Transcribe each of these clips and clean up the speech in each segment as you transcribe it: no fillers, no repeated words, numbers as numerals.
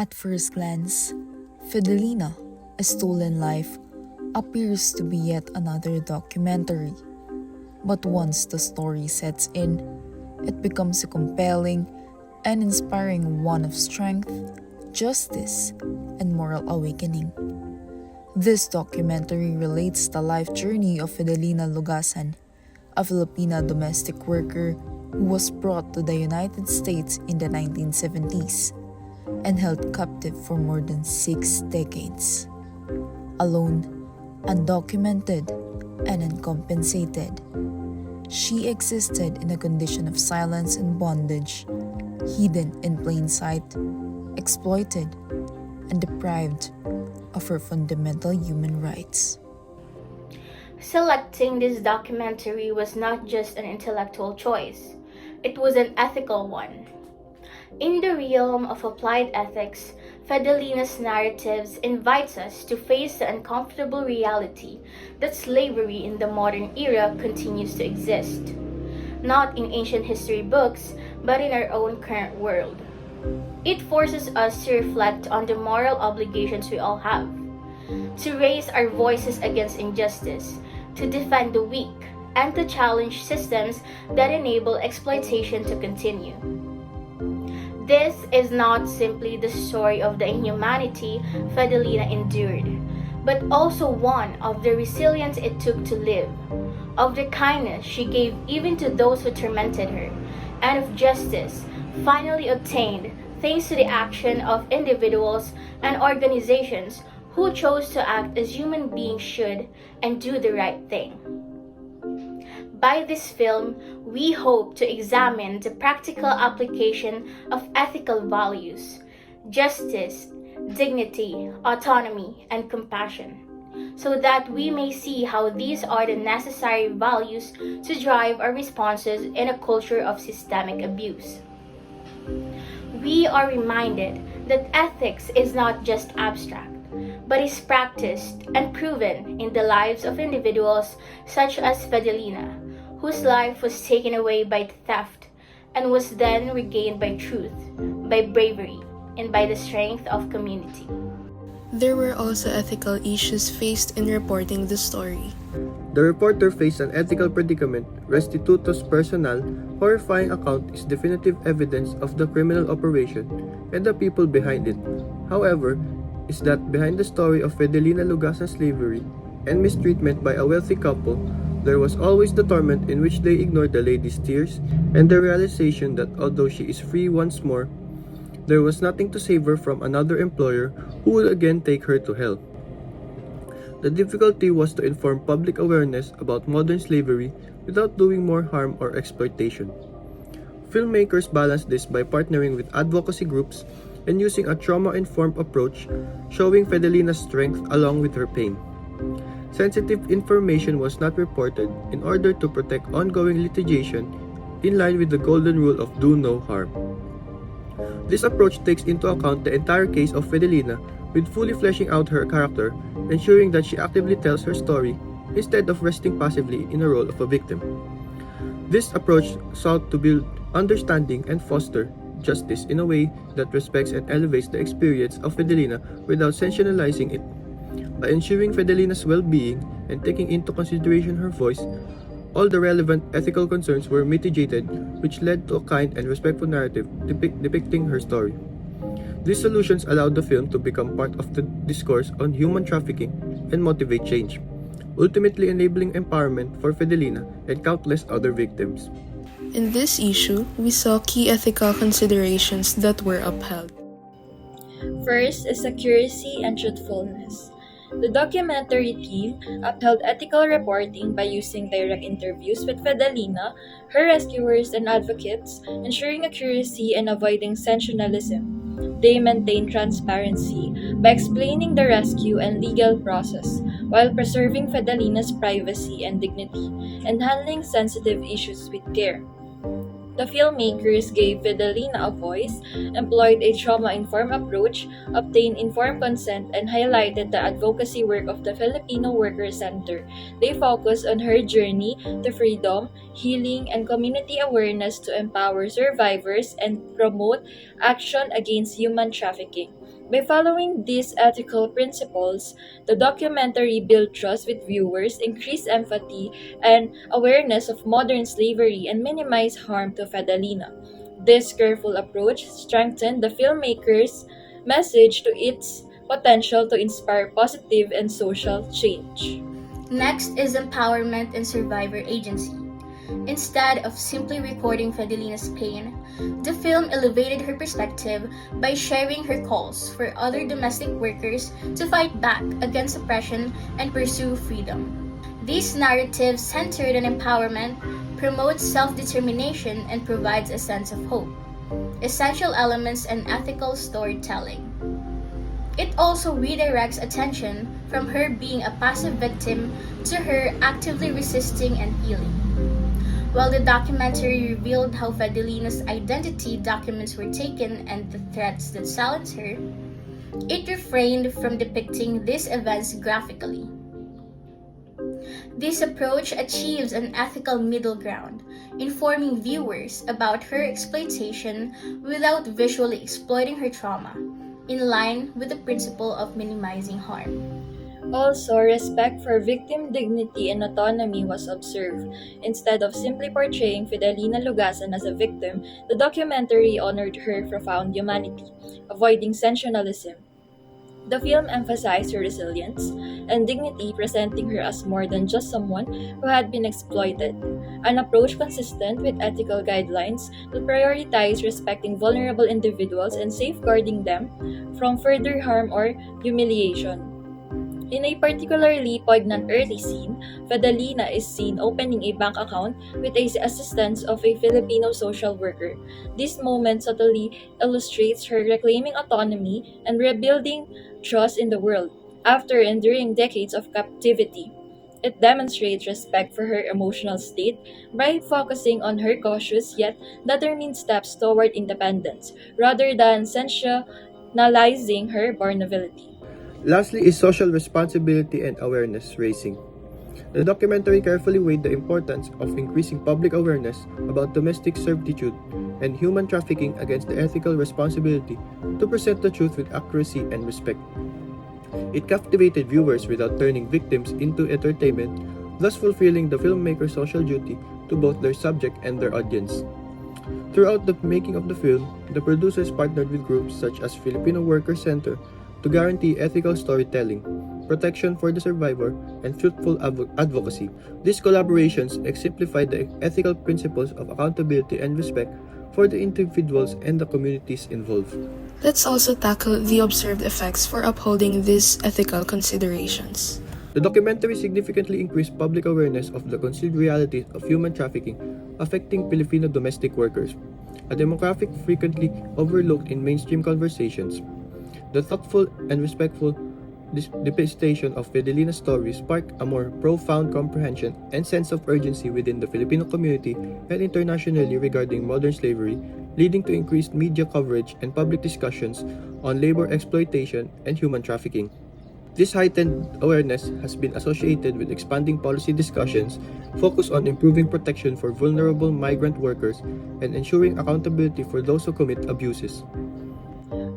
At first glance, Fedelina, A Stolen Life, appears to be yet another documentary. But once the story sets in, it becomes a compelling and inspiring one of strength, justice, and moral awakening. This documentary relates the life journey of Fedelina Lugasan, a Filipina domestic worker who was brought to the United States in the 1970s and held captive for more than 6 decades. Alone, undocumented, and uncompensated, she existed in a condition of silence and bondage, hidden in plain sight, exploited, and deprived of her fundamental human rights. Selecting this documentary was not just an intellectual choice, it was an ethical one. In the realm of applied ethics, Fedelina's narratives invites us to face the uncomfortable reality that slavery in the modern era continues to exist, not in ancient history books, but in our own current world. It forces us to reflect on the moral obligations we all have, to raise our voices against injustice, to defend the weak, and to challenge systems that enable exploitation to continue. This is not simply the story of the inhumanity Fedelina endured, but also one of the resilience it took to live, of the kindness she gave even to those who tormented her, and of justice finally obtained thanks to the action of individuals and organizations who chose to act as human beings should and do the right thing. By this film, we hope to examine the practical application of ethical values, justice, dignity, autonomy, and compassion, so that we may see how these are the necessary values to drive our responses in a culture of systemic abuse. We are reminded that ethics is not just abstract, but is practiced and proven in the lives of individuals such as Fedelina, whose life was taken away by theft and was then regained by truth, by bravery, and by the strength of community. There were also ethical issues faced in reporting the story. The reporter faced an ethical predicament. Restituto's personal, horrifying account is definitive evidence of the criminal operation and the people behind it. However, is that behind the story of Fedelina Lugasan's slavery and mistreatment by a wealthy couple, there was always the torment in which they ignored the lady's tears and the realization that although she is free once more, there was nothing to save her from another employer who would again take her to hell. The difficulty was to inform public awareness about modern slavery without doing more harm or exploitation. Filmmakers balanced this by partnering with advocacy groups and using a trauma-informed approach, showing Fedelina's strength along with her pain. Sensitive information was not reported in order to protect ongoing litigation in line with the golden rule of do no harm. This approach takes into account the entire case of Fedelina, with fully fleshing out her character, ensuring that she actively tells her story instead of resting passively in the role of a victim. This approach sought to build understanding and foster justice in a way that respects and elevates the experience of Fedelina without sensationalizing it. By ensuring Fedelina's well-being and taking into consideration her voice, all the relevant ethical concerns were mitigated, which led to a kind and respectful narrative depicting her story. These solutions allowed the film to become part of the discourse on human trafficking and motivate change, ultimately enabling empowerment for Fedelina and countless other victims. In this issue, we saw key ethical considerations that were upheld. First is accuracy and truthfulness. The documentary team upheld ethical reporting by using direct interviews with Fedelina, her rescuers, and advocates, ensuring accuracy and avoiding sensationalism. They maintained transparency by explaining the rescue and legal process, while preserving Fedelina's privacy and dignity, and handling sensitive issues with care. The filmmakers gave Fedelina a voice, employed a trauma-informed approach, obtained informed consent, and highlighted the advocacy work of the Filipino Workers Center. They focused on her journey to freedom, healing, and community awareness to empower survivors and promote action against human trafficking. By following these ethical principles, the documentary built trust with viewers, increased empathy and awareness of modern slavery, and minimized harm to Fedelina. This careful approach strengthened the filmmaker's message to its potential to inspire positive and social change. Next is empowerment and survivor agency. Instead of simply recording Fedelina's pain, the film elevated her perspective by sharing her calls for other domestic workers to fight back against oppression and pursue freedom. These narratives centered on empowerment, promote self-determination, and provides a sense of hope, essential elements in ethical storytelling. It also redirects attention from her being a passive victim to her actively resisting and healing. While the documentary revealed how Fedelina's identity documents were taken and the threats that silenced her, it refrained from depicting these events graphically. This approach achieves an ethical middle ground, informing viewers about her exploitation without visually exploiting her trauma, in line with the principle of minimizing harm. Also, respect for victim dignity and autonomy was observed. Instead of simply portraying Fidelina Lugasan as a victim, the documentary honored her profound humanity, avoiding sensationalism. The film emphasized her resilience and dignity, presenting her as more than just someone who had been exploited, an approach consistent with ethical guidelines that prioritize respecting vulnerable individuals and safeguarding them from further harm or humiliation. In a particularly poignant early scene, Fedelina is seen opening a bank account with the assistance of a Filipino social worker. This moment subtly illustrates her reclaiming autonomy and rebuilding trust in the world after enduring decades of captivity. It demonstrates respect for her emotional state by focusing on her cautious yet determined steps toward independence, rather than sensationalizing her vulnerability. Lastly is social responsibility and awareness raising. The documentary carefully weighed the importance of increasing public awareness about domestic servitude and human trafficking against the ethical responsibility to present the truth with accuracy and respect. It captivated viewers without turning victims into entertainment, thus fulfilling the filmmaker's social duty to both their subject and their audience. Throughout the making of the film, the producers partnered with groups such as Filipino Worker Center to guarantee ethical storytelling, protection for the survivor, and fruitful advocacy. These collaborations exemplified the ethical principles of accountability and respect for the individuals and the communities involved. Let's also tackle the observed effects for upholding these ethical considerations. The documentary significantly increased public awareness of the concealed realities of human trafficking affecting Filipino domestic workers, a demographic frequently overlooked in mainstream conversations. The thoughtful and respectful depiction of Fedelina's story sparked a more profound comprehension and sense of urgency within the Filipino community and internationally regarding modern slavery, leading to increased media coverage and public discussions on labor exploitation and human trafficking. This heightened awareness has been associated with expanding policy discussions focused on improving protection for vulnerable migrant workers and ensuring accountability for those who commit abuses.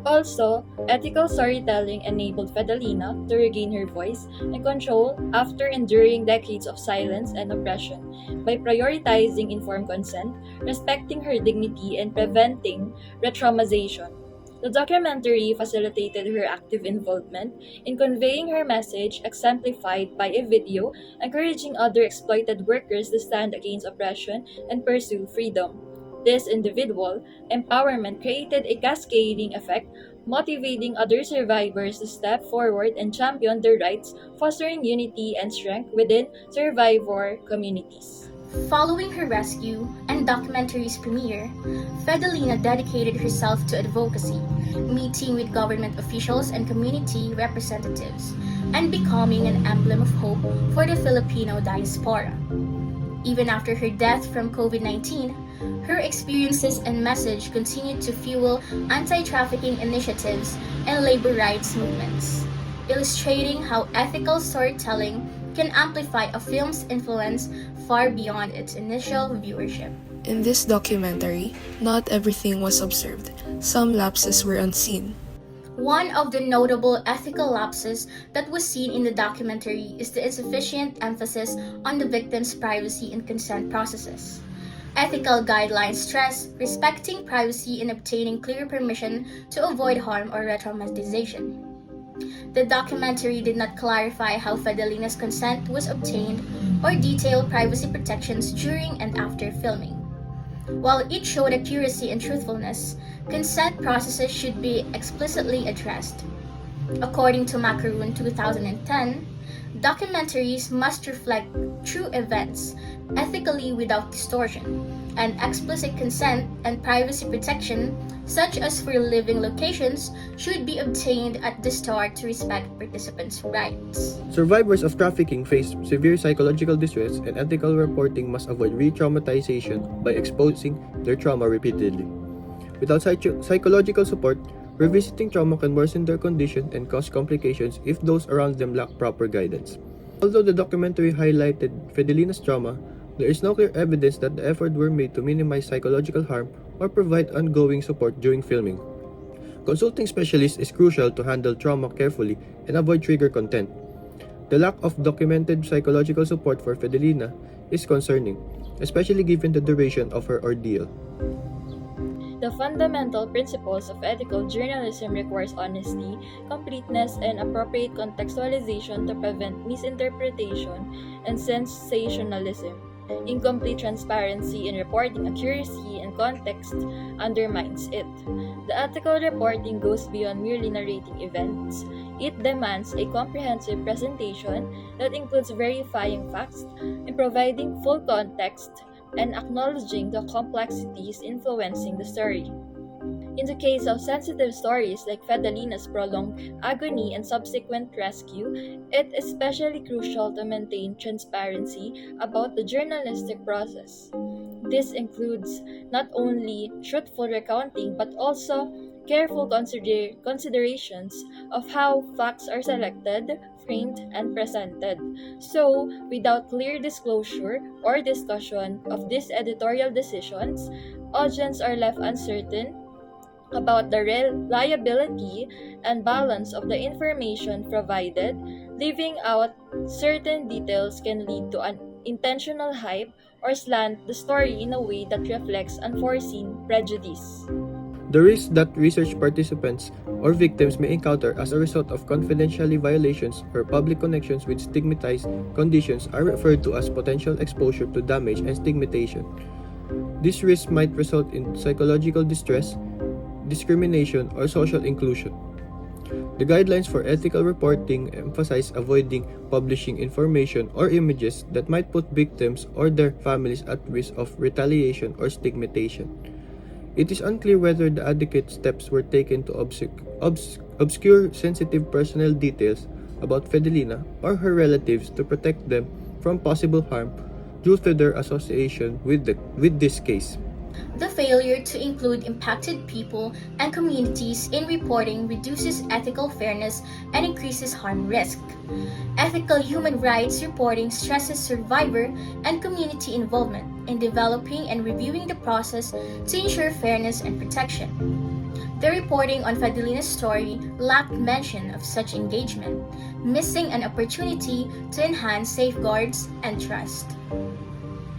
Also, ethical storytelling enabled Fedelina to regain her voice and control after enduring decades of silence and oppression by prioritizing informed consent, respecting her dignity, and preventing retraumatization. The documentary facilitated her active involvement in conveying her message, exemplified by a video encouraging other exploited workers to stand against oppression and pursue freedom. This individual empowerment created a cascading effect, motivating other survivors to step forward and champion their rights, fostering unity and strength within survivor communities. Following her rescue and documentary's premiere, Fedelina dedicated herself to advocacy, meeting with government officials and community representatives, and becoming an emblem of hope for the Filipino diaspora. Even after her death from COVID-19, her experiences and message continued to fuel anti-trafficking initiatives and labor rights movements, illustrating how ethical storytelling can amplify a film's influence far beyond its initial viewership. In this documentary, not everything was observed. Some lapses were unseen. One of the notable ethical lapses that was seen in the documentary is the insufficient emphasis on the victim's privacy and consent processes. Ethical guidelines stress respecting privacy and obtaining clear permission to avoid harm or re-traumatization. The documentary did not clarify how Fedelina's consent was obtained or detail privacy protections during and after filming. While it showed accuracy and truthfulness, consent processes should be explicitly addressed. According to Macaroon 2010, documentaries must reflect true events, ethically without distortion, and explicit consent and privacy protection, such as for living locations, should be obtained at the start to respect participants' rights. Survivors of trafficking face severe psychological distress, and ethical reporting must avoid re-traumatization by exposing their trauma repeatedly. Without psychological support, revisiting trauma can worsen their condition and cause complications if those around them lack proper guidance. Although the documentary highlighted Fedelina's trauma, there is no clear evidence that the efforts were made to minimize psychological harm or provide ongoing support during filming. Consulting specialists is crucial to handle trauma carefully and avoid trigger content. The lack of documented psychological support for Fedelina is concerning, especially given the duration of her ordeal. The fundamental principles of ethical journalism requires honesty, completeness, and appropriate contextualization to prevent misinterpretation and sensationalism. Incomplete transparency in reporting accuracy and context undermines it. The ethical reporting goes beyond merely narrating events. It demands a comprehensive presentation that includes verifying facts and providing full context and acknowledging the complexities influencing the story. In the case of sensitive stories like Fedelina's prolonged agony and subsequent rescue, it is especially crucial to maintain transparency about the journalistic process. This includes not only truthful recounting but also careful considerations of how facts are selected, framed, and presented. So, without clear disclosure or discussion of these editorial decisions, audiences are left uncertain about the reliability and balance of the information provided. Leaving out certain details can lead to an intentional hype or slant the story in a way that reflects unforeseen prejudice. The risks that research participants or victims may encounter as a result of confidentiality violations or public connections with stigmatized conditions are referred to as potential exposure to damage and stigmatization. These risks might result in psychological distress, discrimination, or social inclusion. The guidelines for ethical reporting emphasize avoiding publishing information or images that might put victims or their families at risk of retaliation or stigmatization. It is unclear whether the adequate steps were taken to obscure sensitive personal details about Fedelina or her relatives to protect them from possible harm due to their association with this case. The failure to include impacted people and communities in reporting reduces ethical fairness and increases harm risk. Ethical human rights reporting stresses survivor and community involvement in developing and reviewing the process to ensure fairness and protection. The reporting on Fedelina's story lacked mention of such engagement, missing an opportunity to enhance safeguards and trust.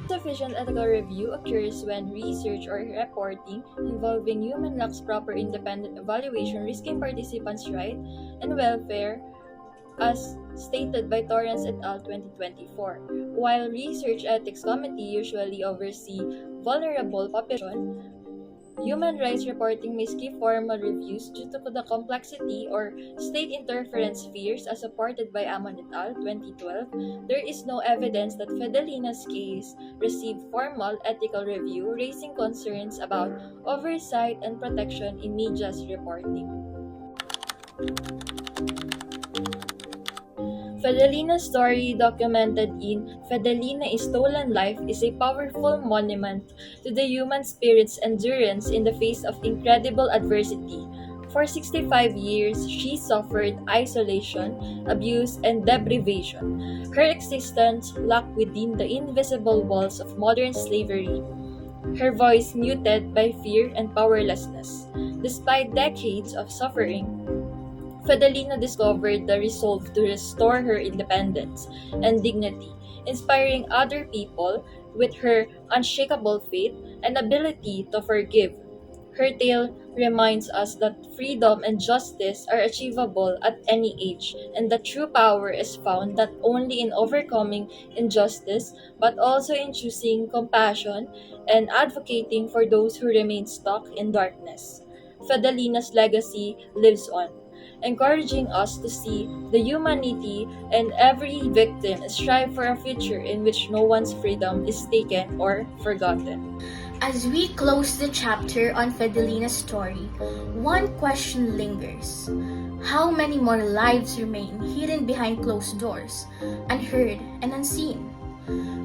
Sufficient ethical review occurs when research or reporting involving human lacks proper independent evaluation, risking participants' rights and welfare, as stated by Torrance et al. 2024. While Research Ethics Committee usually oversee vulnerable population, human rights reporting may skip formal reviews due to the complexity or state interference fears as supported by Amon et al. 2012. There is no evidence that Fedelina's case received formal ethical review, raising concerns about oversight and protection in media's reporting. Fedelina's story, documented in Fedelina, A Stolen Life, is a powerful monument to the human spirit's endurance in the face of incredible adversity. For 65 years, she suffered isolation, abuse, and deprivation. Her existence locked within the invisible walls of modern slavery, her voice muted by fear and powerlessness. Despite decades of suffering, Fedelina discovered the resolve to restore her independence and dignity, inspiring other people with her unshakable faith and ability to forgive. Her tale reminds us that freedom and justice are achievable at any age, and that true power is found not only in overcoming injustice, but also in choosing compassion and advocating for those who remain stuck in darkness. Fedelina's legacy lives on, encouraging us to see the humanity in every victim and strive for a future in which no one's freedom is taken or forgotten. As we close the chapter on Fedelina's story, one question lingers. How many more lives remain hidden behind closed doors, unheard and unseen?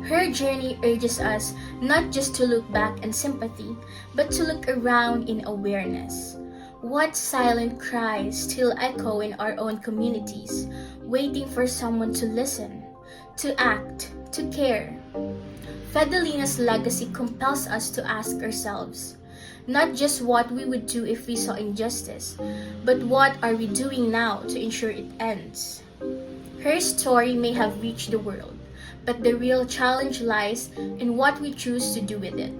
Her journey urges us not just to look back in sympathy, but to look around in awareness. What silent cries still echo in our own communities, waiting for someone to listen, to act, to care? Fedelina's legacy compels us to ask ourselves, not just what we would do if we saw injustice, but what are we doing now to ensure it ends? Her story may have reached the world, but the real challenge lies in what we choose to do with it.